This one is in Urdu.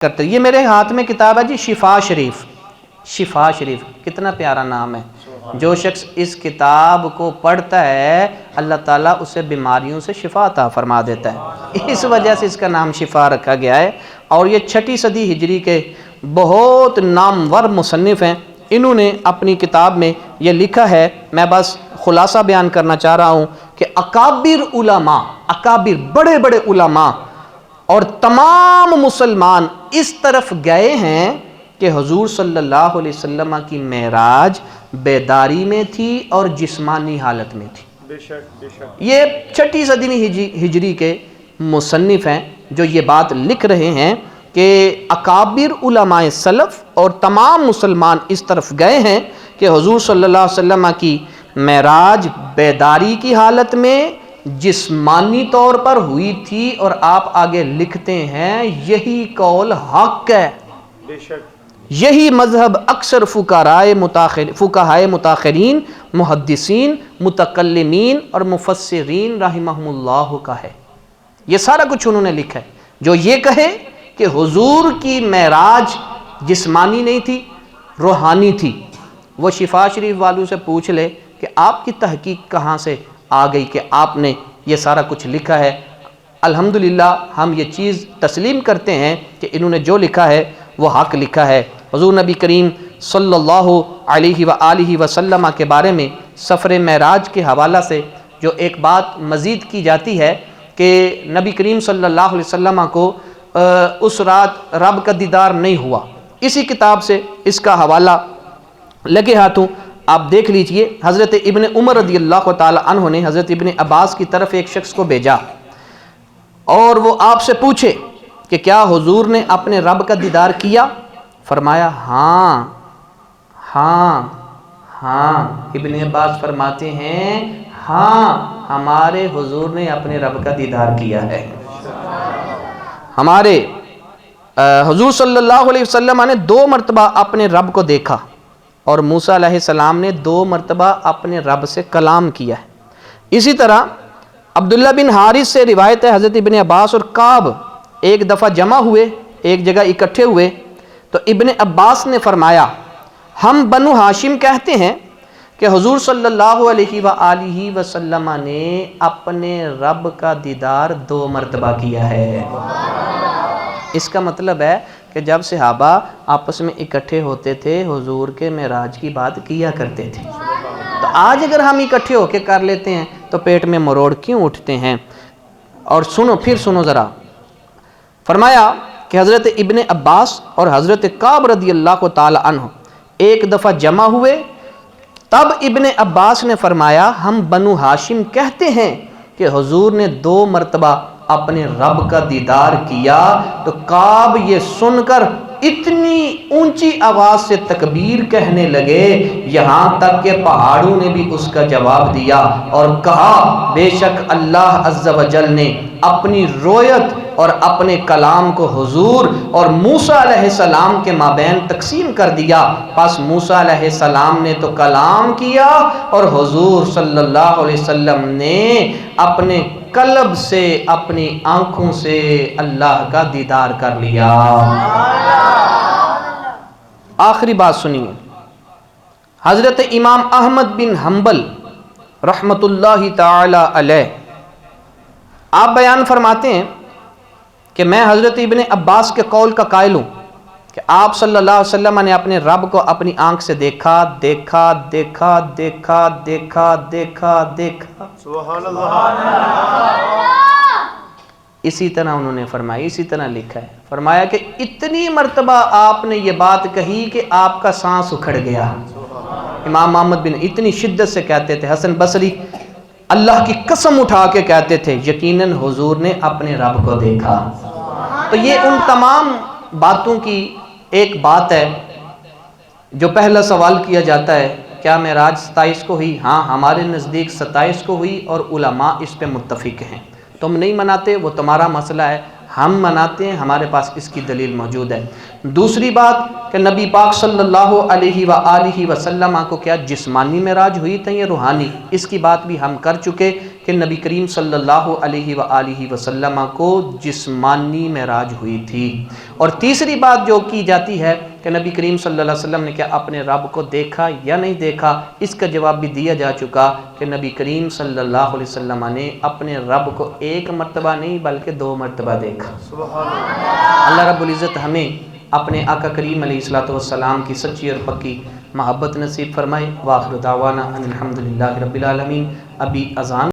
کرتے. یہ میرے ہاتھ میں کتاب ہے جی، شفا شریف. شفا شریف کتنا پیارا نام ہے. جو شخص اس کتاب کو پڑھتا ہے اللہ تعالیٰ اسے بیماریوں سے شفا عطا فرما دیتا ہے. اس وجہ سے اس کا نام شفا رکھا گیا ہے. اور یہ 6 صدی ہجری کے بہت نامور مصنف ہیں. انہوں نے اپنی کتاب میں یہ لکھا ہے، میں بس خلاصہ بیان کرنا چاہ رہا ہوں کہ اکابر علماء، اکابر بڑے بڑے علماء اور تمام مسلمان اس طرف گئے ہیں کہ حضور صلی اللہ علیہ وسلم کی معراج بیداری میں تھی اور جسمانی حالت میں تھی. یہ 6 صدی ہجری کے مصنف ہیں جو یہ بات لکھ رہے ہیں کہ اکابر علماء سلف اور تمام مسلمان اس طرف گئے ہیں کہ حضور صلی اللہ علیہ وسلم کی معراج بیداری کی حالت میں جسمانی طور پر ہوئی تھی. اور آپ آگے لکھتے ہیں یہی قول حق ہے، یہی مذہب اکثر فقہائے متاخرین، محدثین، متکلمین اور مفسرین رحمہم اللہ کا ہے. یہ سارا کچھ انہوں نے لکھا ہے. جو یہ کہے کہ حضور کی معراج جسمانی نہیں تھی، روحانی تھی، وہ شفا شریف والوں سے پوچھ لے کہ آپ کی تحقیق کہاں سے آ گئی کہ آپ نے یہ سارا کچھ لکھا ہے. الحمدللہ ہم یہ چیز تسلیم کرتے ہیں کہ انہوں نے جو لکھا ہے وہ حق لکھا ہے. حضور نبی کریم صلی اللہ علیہ وآلہ وسلم کے بارے میں سفر معراج کے حوالہ سے جو ایک بات مزید کی جاتی ہے کہ نبی کریم صلی اللہ علیہ وسلم کو اس رات رب کا دیدار نہیں ہوا. اسی کتاب سے اس کا حوالہ لگے ہاتھوں آپ دیکھ لیجئے. حضرت ابن عمر رضی اللہ تعالی عنہ نے حضرت ابن عباس کی طرف ایک شخص کو بھیجا اور وہ آپ سے پوچھے کہ کیا حضور نے اپنے رب کا دیدار کیا؟ فرمایا ہاں ہاں ہاں. ابن عباس فرماتے ہیں ہاں ہمارے حضور نے اپنے رب کا دیدار کیا ہے. ہمارے حضور صلی اللہ علیہ وسلم نے 2 مرتبہ اپنے رب کو دیکھا اور موسیٰ علیہ السلام نے 2 مرتبہ اپنے رب سے کلام کیا ہے. اسی طرح عبداللہ بن حارث سے روایت ہے حضرت ابن عباس اور کعب ایک دفعہ جمع ہوئے، ایک جگہ اکٹھے ہوئے تو ابن عباس نے فرمایا ہم بنو ہاشم کہتے ہیں کہ حضور صلی اللہ علیہ وآلہ وسلم نے اپنے رب کا دیدار 2 مرتبہ کیا ہے. اس کا مطلب ہے کہ جب صحابہ آپس میں اکٹھے ہوتے تھے حضور کے معراج کی بات کیا کرتے تھے. تو آج اگر ہم اکٹھے ہو کے کر لیتے ہیں تو پیٹ میں مروڑ کیوں اٹھتے ہیں؟ اور پھر سنو ذرا. فرمایا کہ حضرت ابن عباس اور حضرت کعب رضی اللہ تعالی عنہ ایک دفعہ جمع ہوئے. تب ابن عباس نے فرمایا ہم بنو ہاشم کہتے ہیں کہ حضور نے 2 مرتبہ اپنے رب کا دیدار کیا. تو کعب یہ سن کر اتنی اونچی آواز سے تکبیر کہنے لگے یہاں تک کہ پہاڑوں نے بھی اس کا جواب دیا اور کہا بے شک اللہ عز و جل نے اپنی رویت اور اپنے کلام کو حضور اور موسیٰ علیہ السلام کے مابین تقسیم کر دیا. پس موسیٰ علیہ السلام نے تو کلام کیا اور حضور صلی اللہ علیہ وسلم نے اپنے قلب سے اپنی آنکھوں سے اللہ کا دیدار کر لیا. آخری بات سنیے. حضرت امام احمد بن حنبل رحمت اللہ تعالی علیہ آپ بیان فرماتے ہیں کہ میں حضرت ابن عباس کے قول کا قائل ہوں کہ آپ صلی اللہ علیہ وسلم نے اپنے رب کو اپنی آنکھ سے دیکھا دیکھا دیکھا دیکھا دیکھا دیکھا دیکھا. سبحان اللہ. اسی طرح انہوں نے فرمایا، اسی طرح لکھا ہے، فرمایا کہ اتنی مرتبہ آپ نے یہ بات کہی کہ آپ کا سانس اکھڑ گیا. امام محمد بن اتنی شدت سے کہتے تھے. حسن بصری اللہ کی قسم اٹھا کے کہتے تھے یقیناً حضور نے اپنے رب کو دیکھا. تو یہ ان تمام باتوں کی ایک بات ہے. جو پہلا سوال کیا جاتا ہے کیا معراج 27 کو ہوئی؟ ہاں ہمارے نزدیک 27 کو ہوئی اور علماء اس پہ متفق ہیں. تم نہیں مناتے وہ تمہارا مسئلہ ہے، ہم مناتے ہیں، ہمارے پاس اس کی دلیل موجود ہے. دوسری بات کہ نبی پاک صلی اللہ علیہ وآلہ وسلم کو کیا جسمانی معراج ہوئی تھی یا روحانی؟ اس کی بات بھی ہم کر چکے کہ کہ نبی کریم صلی اللہ علیہ وآلہ وسلم کو جسمانی معراج ہوئی تھی۔ اور تیسری بات جو کی جاتی ہے کہ نبی کریم صلی اللہ علیہ وسلم نے کیا اپنے رب کو دیکھا یا نہیں دیکھا، اس کا جواب بھی دیا جا چکا کہ نبی کریم صلی اللہ علیہ وسلم نے اپنے رب کو ایک مرتبہ نہیں بلکہ 2 مرتبہ دیکھا۔ اللہ رب العزت ہمیں اپنے آقا کریم علیہ السلام کی سچی اور پکی محبت نصیب فرمائے۔ وآخر دعوانا ان الحمدللہ رب العالمین۔ ابھی اذان